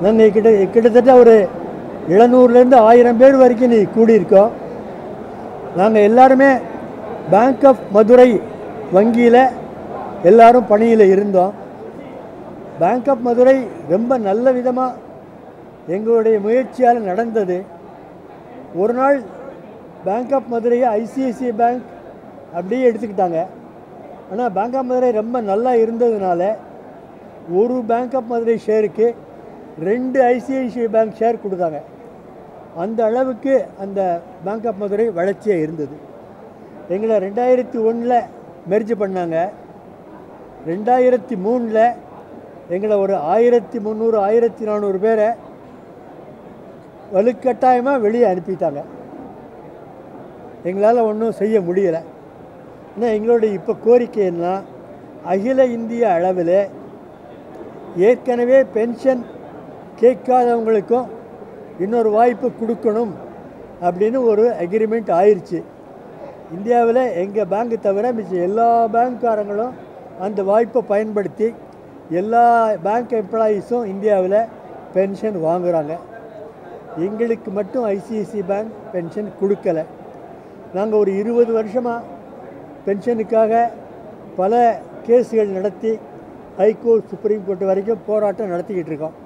நாங்கள் கிட்டத்தட்ட ஒரு 700லேருந்து 1000 பேர் வரைக்கும் நீ கூடியிருக்கோம். நாங்கள் எல்லாருமே பேங்க் ஆஃப் மதுரை வங்கியில் எல்லாரும் பணியில் இருந்தோம். பேங்க் ஆஃப் மதுரை ரொம்ப நல்ல விதமாக எங்களுடைய முயற்சியால் நடந்தது. ஒரு நாள் பேங்க் ஆஃப் மதுரையை ஐசிஐசிஐ பேங்க் அப்படியே எடுத்துக்கிட்டாங்க. ஆனால் பேங்க் ஆஃப் மதுரை ரொம்ப நல்லா இருந்ததுனால ஒரு பேங்க் ஆஃப் மதுரை ஷேருக்கு 2 ஐசிஐசிஐ பேங்க் ஷேர் கொடுத்தாங்க. அந்த அளவுக்கு அந்த பேங்க் ஆஃப் மதுரை வளர்ச்சியாக இருந்தது. எங்களை 2001 மெர்ஜ் பண்ணாங்க. 2003 எங்களை ஒரு 1300 1400 பேரை வலுக்கட்டாயமாக வெளியே அனுப்பிட்டாங்க. எங்களால் ஒன்றும் செய்ய முடியலை. ஆனால் எங்களுடைய இப்போ கோரிக்கை என்ன, அகில இந்திய அளவில் ஏற்கனவே பென்ஷன் கேட்காதவங்களுக்கும் இன்னொரு வாய்ப்பு கொடுக்கணும் அப்படின்னு ஒரு அக்ரிமெண்ட் ஆயிடுச்சு. இந்தியாவில் எங்கள் பேங்க்கு தவிர மிச்ச எல்லா பேங்க்காரங்களும் அந்த வாய்ப்பை பயன்படுத்தி எல்லா பேங்க் எம்ப்ளாயீஸும் இந்தியாவில் பென்ஷன் வாங்குகிறாங்க. எங்களுக்கு மட்டும் ஐசிஐசிஐ பேங்க் பென்ஷன் கொடுக்கலை. நாங்கள் ஒரு 20 வருஷமாக பென்ஷனுக்காக பல கேஸுகள் நடத்தி ஹைகோர்ட் சுப்ரீம் கோர்ட் வரைக்கும் போராட்டம் நடத்திக்கிட்டு இருக்கோம்.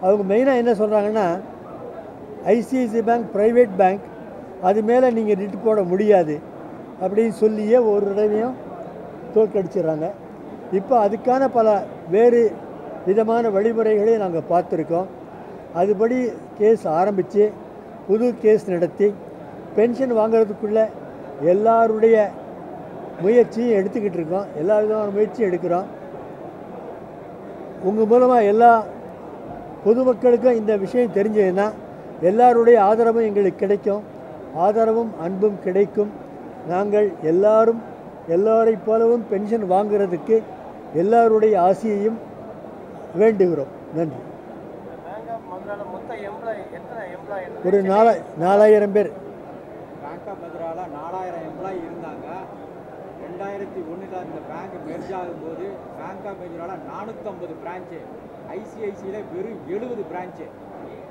அவங்க மெயினாக என்ன சொல்கிறாங்கன்னா, ஐசிஐசிஐ பேங்க் ப்ரைவேட் பேங்க், அது மேலே நீங்கள் ரிட் போட முடியாது அப்படின்னு சொல்லியே ஒரு தடவையும் தோற்கடிச்சிடுறாங்க. இப்போ அதுக்கான பல வேறு விதமான வழிமுறைகளை நாங்கள் பார்த்துருக்கோம். அதுபடி கேஸ் ஆரம்பித்து புது கேஸ் நடத்தி பென்ஷன் வாங்கிறதுக்குள்ளே எல்லாருடைய முயற்சியும் எடுத்துக்கிட்டு இருக்கோம். எல்லா விதமான முயற்சியும் எடுக்கிறோம். உங்கள் மூலமாக எல்லா பொதுமக்களுக்கும் இந்த விஷயம் தெரிஞ்சதுன்னா எல்லாருடைய ஆதரவும் எங்களுக்கு கிடைக்கும். ஆதரவும் அன்பும் கிடைக்கும். நாங்கள் எல்லாரை போலவும் பென்ஷன் வாங்குறதுக்கு எல்லாருடைய ஆசையையும் வேண்டுகிறோம். நன்றி. ஒரு 4000 பேர் பேங்க் ஆஃப் மதுராவில் 4000 எம்ப்ளாயி இருந்தாங்க. 2001 இந்த பேங்க் மெர்ஜ் ஆகும்போது பேங்க் ஆஃப் மதுராவில் 450 பிரான்ச்சு, ஐசிஐசியில் வெறும் 70 பிரான்ச்சு.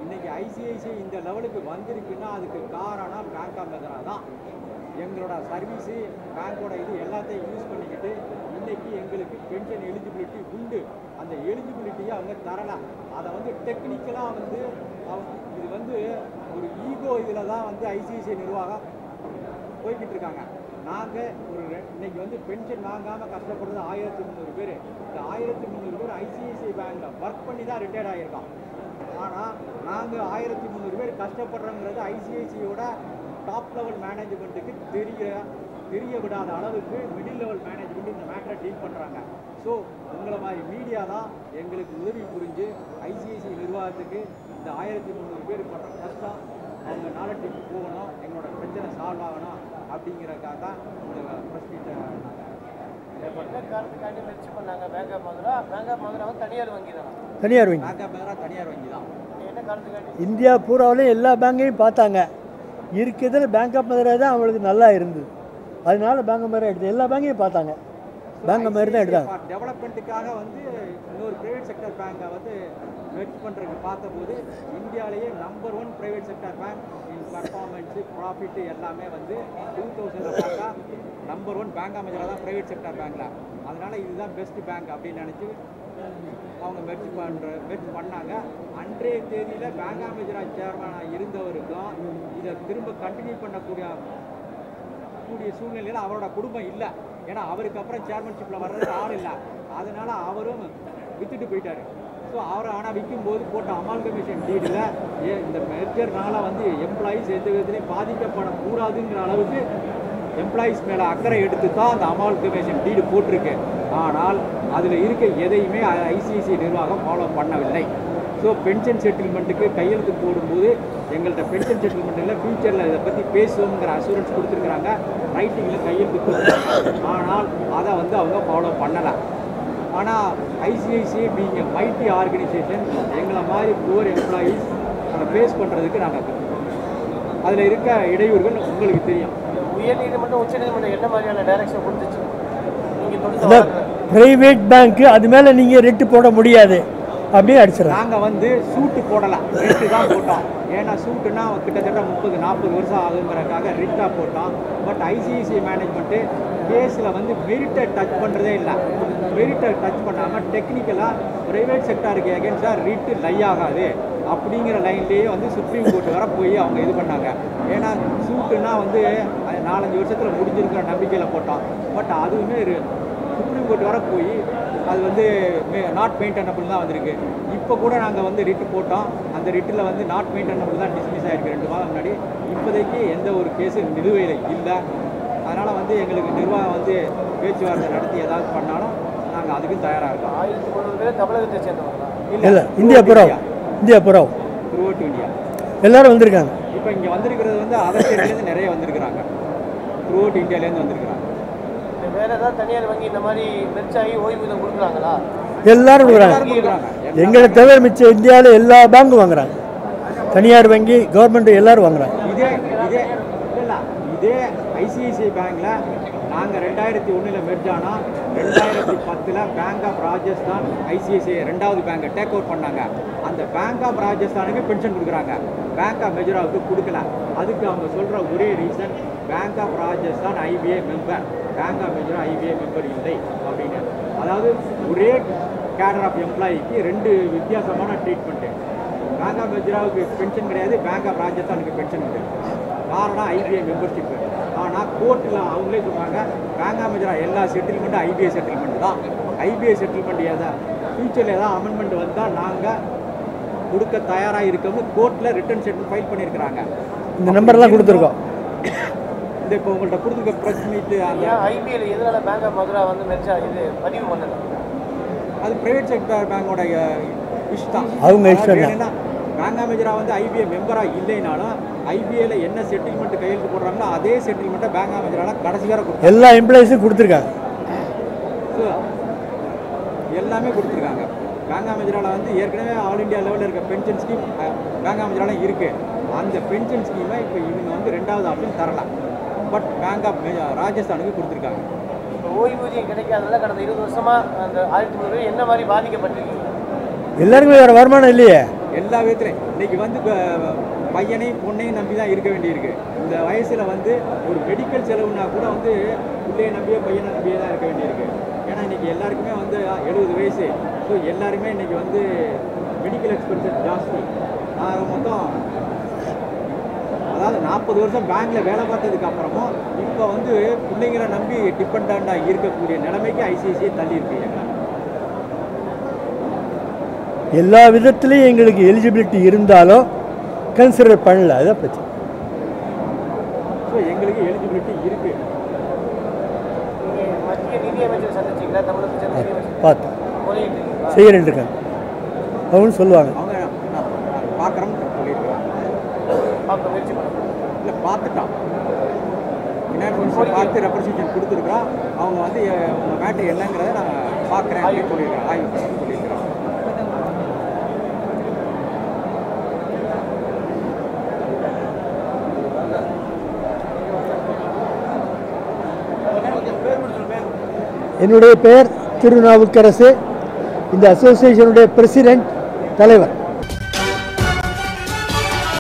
இன்றைக்கி ஐசிஐசிஐ இந்த லெவலுக்கு வந்திருக்குன்னா அதுக்கு காரணம் பேங்க் ஆஃப் மதுரா தான். எங்களோட சர்வீஸு பேங்க்கோட இது எல்லாத்தையும் யூஸ் பண்ணிக்கிட்டு இன்றைக்கி எங்களுக்கு பென்ஷன் எலிஜிபிலிட்டி உண்டு. அந்த எலிஜிபிலிட்டியை அவங்க தரலை. அதை டெக்னிக்கலாக இது ஒரு ஈகோ இதில் தான் ஐசிஐசிஐ நிர்வாகம் போய்கிட்டு இருக்காங்க. நாங்கள் இன்னைக்கு பென்ஷன் வாங்காமல் கஷ்டப்படுறது 1300 பேர். இந்த 1300 பேர் ஐசிஐசிஐ பேங்கில் ஒர்க் பண்ணி தான் ரிட்டையர்ட் ஆகியிருக்கோம். ஆனால் நாங்கள் 1300 பேர் கஷ்டப்படுறோங்கிறது ஐசிஐசிஐயோட டாப் லெவல் மேனேஜ்மெண்ட்டுக்கு தெரிய விடாத அளவுக்கு மிடில் லெவல் மேனேஜ்மெண்ட் இந்த மேட்டரை டீல் பண்ணுறாங்க. ஸோ உங்களை மாதிரி மீடியா தான் எங்களுக்கு உதவி புரிஞ்சு ஐசிஐசிஐ நிர்வாகத்துக்கு இந்த 1300 பேர் பண்ணுற கஷ்டம் அவங்க நாளட்டிக்கு போகணும், எங்களோட பிரச்சனை சால்வ் ஆகணும் அப்படிங்கிறதுக்காக தான் இந்த ப்ரெஸ் மீட்டை காரணத்துக்காண்டி முயற்சி பண்ணாங்க. பேங்க் ஆஃப் மதுரா தனியார் வங்கி தான். தனியார் வங்கி பேங்க் ஆஃப் மதுரா தனியார் வங்கி தான். என்ன காரணத்துக்காண்டி இந்தியா பூராவிலையும் எல்லா பேங்கையும் பார்த்தாங்க. இருக்கிறதுல பேங்க் ஆஃப் மதுரா தான் அவங்களுக்கு நல்லா இருந்தது. அதனால பேங்க் ஆஃப் மதுரா எடுத்து எல்லா பேங்கையும் பார்த்தாங்க. பேங்க் ஆஃப் மதுரா தான் எடுத்தாங்க. டெவலப்மெண்ட்டுக்காக இன்னொரு ப்ரைவேட் செக்டர் பேங்கை மெர்ஜ் பண்ணுறதுக்கு பார்த்தபோது இந்தியாவிலேயே நம்பர் 1 ப்ரைவேட் செக்டர் பேங்க் இன் பர்ஃபார்மன்ஸு ப்ராஃபிட்டு எல்லாமே 2000 பார்த்தா நம்பர் 1 பேங்க் ஆஃப் மதுரா தான் ப்ரைவேட் செக்டர் பேங்க்கில். அதனால் இதுதான் பெஸ்ட் பேங்க் அப்படின்னு நினச்சி அவங்க மெர்ஜ் பண்ணாங்க. அன்றைய தேதியில் பேங்க் ஆஃப் மதுரா சேர்மனாக இருந்தவருக்கும் இதை திரும்ப கண்டினியூ பண்ணக்கூடிய சூழ்நிலையில் அவரோட குடும்பம் இல்லை. ஏன்னா அவருக்கு அப்புறம் சேர்மன்ஷிப்பில் வர்றதுக்கு ஆள் இல்லை. அதனால் அவரும் விற்றுட்டு போயிட்டார். ஸோ அவரை ஆனால் விற்கும்போது போட்ட அமால்கமேஷன் டீடில் இந்த மெர்ஜர்னால எம்ப்ளாயீஸ் எந்த விதத்துலையும் பாதிக்கப்படக்கூடாதுங்கிற அளவுக்கு எம்ப்ளாயீஸ் மேலே அக்கறை எடுத்து தான் அந்த அமால்கமேஷன் டீடு போட்டிருக்கு. ஆனால் அதில் இருக்க எதையுமே ஐசிஐசிஐ நிர்வாகம் ஃபாலோ பண்ணவில்லை. ஸோ பென்ஷன் செட்டில்மெண்ட்டுக்கு கையெழுத்து போடும்போது எங்கள்கிட்ட பென்ஷன் செட்டில்மெண்ட்டில் ஃப்யூச்சரில் இதை பற்றி பேசுவோங்கிற அஷூரன்ஸ் கொடுத்துருக்குறாங்க. ரைட்டிங்கில் கையெழுத்து கொடுத்துருக்காங்க. ஆனால் அதை அவங்க ஃபாலோ பண்ணலை. ஆனால் ஐசிஐசிஐ பீங் மைட்டி ஆர்கனைசேஷன் எங்களை மாதிரி புவர் எம்ப்ளாயீஸ் அதை ஃபேஸ் பண்ணுறதுக்கு நாங்கள் அதில் இருக்க இடையூறுகள் உங்களுக்கு தெரியும். உயர்நீதிமன்றம் உச்சநீதிமன்றம் என்ன மாதிரியான டைரக்ஷன் கொடுத்துச்சு? நீங்கள் ப்ரைவேட் பேங்க்கு அது மேலே நீங்கள் ரெட்டு போட முடியாது. அப்படியே அடிச்சிடறாங்க. நாங்கள் வந்து சூட்டு போடலாம், ரிட்டு தான் போட்டோம். ஏன்னா சூட்டுனா கிட்டத்தட்ட 30-40 வருஷம் ஆகுங்கிறதுக்காக ரிட்டாக போட்டோம். பட் ஐசிஐசிஐ மேனேஜ்மெண்ட்டு கேஸில் வந்து மெரிட்டை டச் பண்ணுறதே இல்லை. மெரிட்டை டச் பண்ணாமல் டெக்னிக்கலாக ப்ரைவேட் செக்டாருக்கு எகென்ஸ்டாக ரிட்டு லை ஆகாது அப்படிங்கிற லைன்லேயே வந்து சுப்ரீம் கோர்ட் வர போய் அவங்க இது பண்ணாங்க. ஏன்னா சூட்டுனா வந்து 4-5 வருஷத்தில் முடிஞ்சிருக்கிற நம்பிக்கையில் போட்டோம். பட் அதுவுமே சுப்ரீம் கோர்ட் வர போய் அது வந்து நாட் மெயின்டெனபிள் தான் வந்திருக்கு. இப்போ கூட நாங்கள் வந்து ரிட்டு போட்டோம். அந்த ரிட்டில் வந்து நாட் மெயின்டெனபிள் தான் டிஸ்மிஸ் ஆகிருக்கு 2 மாதம் முன்னாடி. இப்போதைக்கு எந்த ஒரு கேஸு நிலுவையில் இல்லை. அதனால் வந்து எங்களுக்கு நிர்வாகம் வந்து பேச்சுவார்த்தை நடத்தி ஏதாவது பண்ணாலும் நாங்கள் அதுக்கும் தயாராக இருக்கோம். 1300 பேர் தமிழகத்தை சேர்ந்தவங்களா? இல்லை, இந்தியா பூரா த்ரூ அவுட் இந்தியா எல்லாரும் வந்திருக்காங்க. இப்போ இங்கே வந்திருக்கிறது வந்து அதர் ஸ்டேட்லேருந்து நிறைய வந்திருக்கிறாங்க. த்ரூ அவுட் இந்தியாவிலேருந்து வந்திருக்கிறாங்க. வேறு ஏதாவது தனியார் வங்கி இந்த மாதிரி மெர்ஜாகி ஓய்வூதியம் கொடுக்குறாங்களா? எல்லாரும் கொடுக்குறாங்க. எங்களை தவிர மிச்சம் இந்தியாவில் எல்லா பேங்க்கும் வாங்குறாங்க. தனியார் வங்கி, கவர்மெண்ட் எல்லாரும் வாங்குறாங்க. இதே ஐசிஐசிஐ பேங்க்கில் நாங்கள் 2001 மெர்ஜ் ஆனால் 2010 பேங்க் ஆஃப் ராஜஸ்தான் ஐசிஐசிஐ 2வது பேங்கை டேக் ஓவர் பண்ணாங்க. அந்த பேங்க் ஆஃப் ராஜஸ்தானுக்கு பென்ஷன் கொடுக்குறாங்க, பேங்க் ஆஃப் மெஜராவுக்கு கொடுக்கல. அதுக்கு அவங்க சொல்கிற ஒரே reason bank of Rajasthan IBA member, bank of Madura IBA member இல்லை அப்படின்னு. அதாவது ஒரே கேடர் ஆஃப் எம்ப்ளாயிக்கு 2 வித்தியாசமான ட்ரீட்மெண்ட்டு. பேங்க் ஆஃப் மெஜராவுக்கு பென்ஷன் கிடையாது, பேங்க் ஆஃப் ராஜஸ்தானுக்கு பென்ஷன் உண்டு. காரணம் ஐபிஐ மெம்பர்ஷிப்பு. ஆனால் கோர்ட்டில் அவங்களே சொல்கிறாங்க பேங்க் ஆஃப் மெஜரா எல்லா செட்டில்மெண்ட்டும் ஐபிஐ செட்டில்மெண்ட் தான். ஐபிஐ செட்டில்மெண்ட் ஏதாவது ஃபியூச்சரில் ஏதாவது அமெண்ட்மெண்ட் வந்தால் நாங்கள் கொடுக்க தயாராக இருக்கோம்னு கோர்ட்டில் ரிட்டர்ன் ஸ்டேட்மெண்ட் ஃபைல் பண்ணியிருக்கிறாங்க. இந்த நம்பர்லாம் கொடுத்துருக்கோம். இந்த இப்போ உங்கள்கிட்ட கொடுத்துருக்க பிரச்சனைக்கு அந்த ஐபிஎல் எதனால பேங்க் ஆஃப் மதுரா வந்து மெர்ஜா இது பதிவு பண்ணல? அது பிரைவேட் செக்டர் பேங்கோட இஷ்டம். அவங்க இஷ்டம் தான். பேங்க் ஆஃப் மெஜரா வந்து ஐபிஐ மெம்பராக இல்லைனாலும் ஐபிஐல என்ன செட்டில்மெண்ட் கையெழுத்து போடுறாங்களோ அதே செட்டில்மெண்ட்டை பேங்க் ஆஃப் மெஜரால கடைசி வரை கொடுத்தாங்க. எல்லா எம்ப்ளாயிஸும் கொடுத்துருக்காங்க. எல்லாமே கொடுத்துருக்காங்க. பேங்க் ஆஃப் மெஜரால வந்து ஏற்கனவே ஆல் இண்டியா லெவலில் இருக்க பென்ஷன் ஸ்கீம் பேங்க் ஆஃப் மெஜரால இருக்குது. அந்த பென்ஷன் ஸ்கீமை இப்போ இவங்க வந்து 2வது ஆப்ஷன் தரலாம். பட் பேங்க் ஆஃப் ராஜஸ்தானுக்கு கொடுத்துருக்காங்க. இப்போ ஓய்வூதியம் கிடைக்காதனால கடந்த 20 வருஷமாக அந்த 1300 என்ன மாதிரி பாதிக்கப்பட்டிருக்கீங்க? எல்லாருக்குமே வேறு வருமானம் இல்லையே. எல்லா விதத்துலையும் இன்றைக்கி வந்து பையனையும் பொண்ணையும் நம்பி தான் இருக்க வேண்டியிருக்கு. இந்த வயசில் வந்து ஒரு மெடிக்கல் செலவுனா கூட வந்து பிள்ளையை நம்பியோ பையனை நம்பியே தான் இருக்க வேண்டியிருக்கு. ஏன்னா இன்றைக்கி எல்லாருக்குமே வந்து 70 வயசு. ஸோ எல்லாருமே இன்றைக்கி வந்து மெடிக்கல் எக்ஸ்பென்சஸ் ஜாஸ்தி. மொத்தம் அதாவது 40 வருஷம் பேங்க்கில் வேலை பார்த்ததுக்கு அப்புறமும் இப்போ வந்து பிள்ளைங்களை நம்பி டிபெண்டாக இருக்கக்கூடிய நிலைமைக்கு ஐசிஐசிஐ தள்ளி இருக்கு. எல்லா விதத்துலேயும் எங்களுக்கு எலிஜிபிலிட்டி இருந்தாலும் கன்சிடர் பண்ணல, அதான் பிரச்சனை. ஸோ எங்களுக்கு எலிஜிபிலிட்டி இருக்குது. மத்திய நிதி அமைச்சர் சந்திச்சிங்களா? தமிழக பார்த்தேன், செய்கிறேன் இருக்காங்க அவங்க சொல்லுவாங்க. அவங்க பார்க்குறோம்னு சொல்லியிருக்காங்க. பார்க்க முயற்சி பண்ணுறோம். இல்லை பார்த்துட்டோம், பார்த்து ரெப்ரஸன்டேஷன் கொடுத்துருக்குறோம். அவங்க வந்து உங்கள் மேட்ரு என்னங்கிறத நான் பார்க்குறேன் அப்படின்னு சொல்லியிருக்கேன், ஆய்வு பண்ணி சொல்லியிருக்கிறோம். என்னுடைய பெயர் திருநாவுக்கரசு. இந்த அசோசியேஷனுடைய பிரசிடென்ட், தலைவர்.